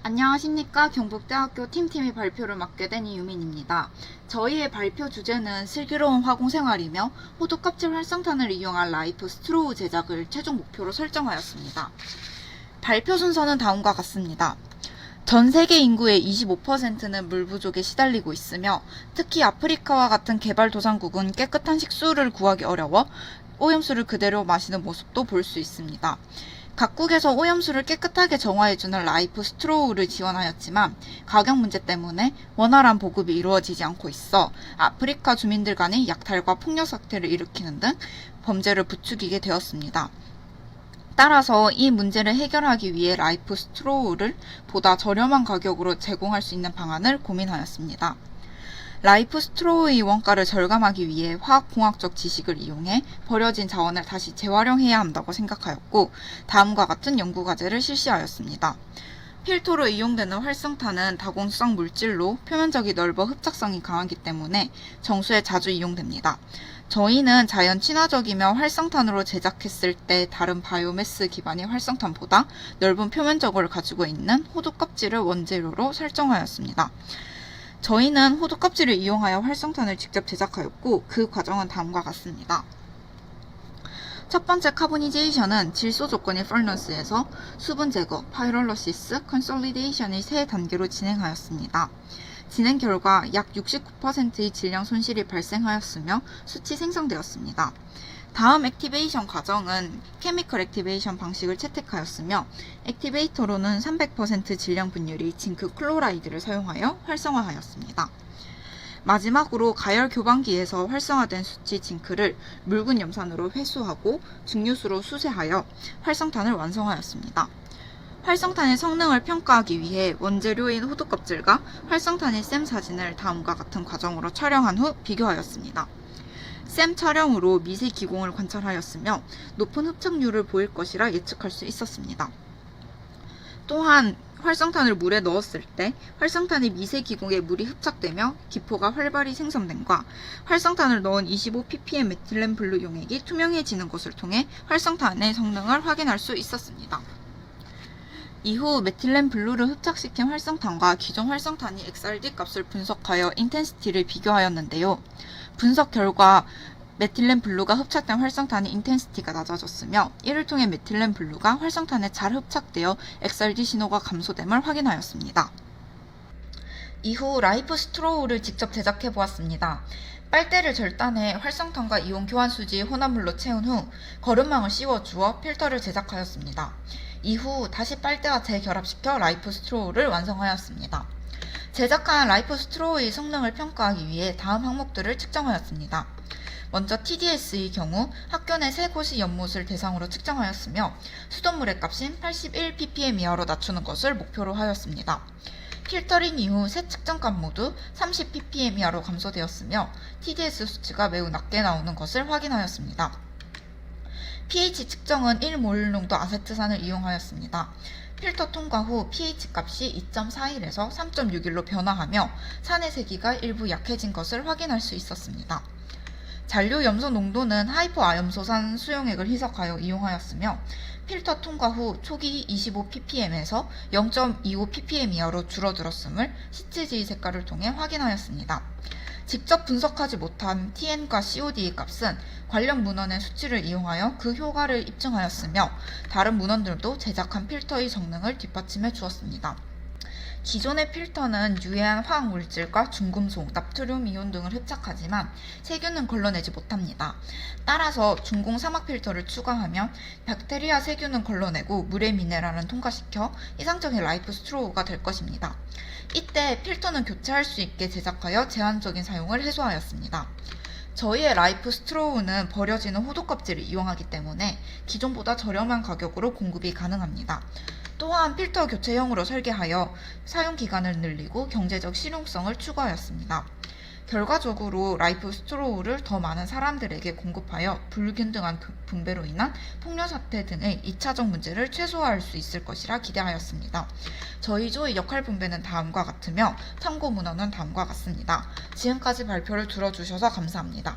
안녕하십니까. 경북대학교 팀팀이 발표를 맡게 된 이유민입니다. 저희의 발표 주제는 슬기로운 화공생활이며 호두껍질 활성탄을 이용한 라이프 스트로우 제작을 최종 목표로 설정하였습니다. 발표 순서는 다음과 같습니다. 전 세계 인구의 25%는 물 부족에 시달리고 있으며 특히 아프리카와 같은 개발도상국은 깨끗한 식수를 구하기 어려워 오염수를 그대로 마시는 모습도 볼 수 있습니다. 각국에서 오염수를 깨끗하게 정화해주는 라이프 스트로우를 지원하였지만 가격 문제 때문에 원활한 보급이 이루어지지 않고 있어 아프리카 주민들 간의 약탈과 폭력 사태를 일으키는 등 범죄를 부추기게 되었습니다. 따라서 이 문제를 해결하기 위해 라이프 스트로우를 보다 저렴한 가격으로 제공할 수 있는 방안을 고민하였습니다. 라이프 스트로우의 원가를 절감하기 위해 화학공학적 지식을 이용해 버려진 자원을 다시 재활용해야 한다고 생각하였고 다음과 같은 연구과제를 실시하였습니다. 필터로 이용되는 활성탄은 다공성 물질로 표면적이 넓어 흡착성이 강하기 때문에 정수에 자주 이용됩니다. 저희는 자연 친화적이며 활성탄으로 제작했을 때 다른 바이오매스 기반의 활성탄보다 넓은 표면적을 가지고 있는 호두껍질을 원재료로 설정하였습니다. 저희는 호두껍질을 이용하여 활성탄을 직접 제작하였고 그 과정은 다음과 같습니다. 첫 번째 카보니제이션은 질소 조건의 펄넌스에서 수분 제거, 파이롤러시스, 컨솔리데이션의 세 단계로 진행하였습니다. 진행 결과 약 69%의 질량 손실이 발생하였으며 수치 생성되었습니다. 다음 액티베이션 과정은 케미컬 액티베이션 방식을 채택하였으며 액티베이터로는 300% 질량 분율의 징크 클로라이드를 사용하여 활성화하였습니다. 마지막으로 가열 교반기에서 활성화된 수치 징크를 묽은 염산으로 회수하고 증류수로 수세하여 활성탄을 완성하였습니다. 활성탄의 성능을 평가하기 위해 원재료인 호두껍질과 활성탄의 샘 사진을 다음과 같은 과정으로 촬영한 후 비교하였습니다. 샘 촬영으로 미세 기공을 관찰하였으며 높은 흡착률을 보일 것이라 예측할 수 있었습니다. 또한 활성탄을 물에 넣었을 때 활성탄의 미세 기공에 물이 흡착되며 기포가 활발히 생성됨과 활성탄을 넣은 25ppm 메틸렌 블루 용액이 투명해지는 것을 통해 활성탄의 성능을 확인할 수 있었습니다. 이후 메틸렌 블루를 흡착시킨 활성탄과 기존 활성탄이 XRD 값을 분석하여 인텐시티를 비교하였는데요. 분석 결과 메틸렌 블루가 흡착된 활성탄의 인텐시티가 낮아졌으며 이를 통해 메틸렌 블루가 활성탄에 잘 흡착되어 XRD 신호가 감소됨을 확인하였습니다. 이후 라이프 스트로우를 직접 제작해 보았습니다. 빨대를 절단해 활성탄과 이온 교환 수지 혼합물로 채운 후 거름망을 씌워 주어 필터를 제작하였습니다. 이후 다시 빨대와 재결합시켜 라이프 스트로우를 완성하였습니다. 제작한 라이프 스트로우의 성능을 평가하기 위해 다음 항목들을 측정하였습니다. 먼저 TDS의 경우 학교 내 세 곳의 연못을 대상으로 측정하였으며 수돗물의 값인 81ppm 이하로 낮추는 것을 목표로 하였습니다. 필터링 이후 세 측정값 모두 30ppm 이하로 감소되었으며 TDS 수치가 매우 낮게 나오는 것을 확인하였습니다. pH 측정은 1몰 농도 아세트산을 이용하였습니다. 필터 통과 후 pH 값이 2.41에서 3.61로 변화하며 산의 세기가 일부 약해진 것을 확인할 수 있었습니다. 잔류 염소 농도는 하이퍼아염소산 수용액을 희석하여 이용하였으며 필터 통과 후 초기 25ppm에서 0.25ppm 이하로 줄어들었음을 시체지의 색깔을 통해 확인하였습니다. 직접 분석하지 못한 TN과 COD의 값은 관련 문헌의 수치를 이용하여 그 효과를 입증하였으며 다른 문헌들도 제작한 필터의 성능을 뒷받침해 주었습니다. 기존의 필터는 유해한 화학물질과 중금속, 나트륨 이온 등을 흡착하지만 세균은 걸러내지 못합니다. 따라서 중공 사막 필터를 추가하면 박테리아 세균은 걸러내고 물의 미네랄은 통과시켜 이상적인 라이프 스트로우가 될 것입니다. 이때 필터는 교체할 수 있게 제작하여 제한적인 사용을 해소하였습니다. 저희의 라이프 스트로우는 버려지는 호두껍질을 이용하기 때문에 기존보다 저렴한 가격으로 공급이 가능합니다. 또한 필터 교체형으로 설계하여 사용기간을 늘리고 경제적 실용성을 추구하였습니다. 결과적으로 라이프 스트로우를 더 많은 사람들에게 공급하여 불균등한 분배로 인한 폭력 사태 등의 2차적 문제를 최소화할 수 있을 것이라 기대하였습니다. 저희 조의 역할 분배는 다음과 같으며 참고 문헌은 다음과 같습니다. 지금까지 발표를 들어주셔서 감사합니다.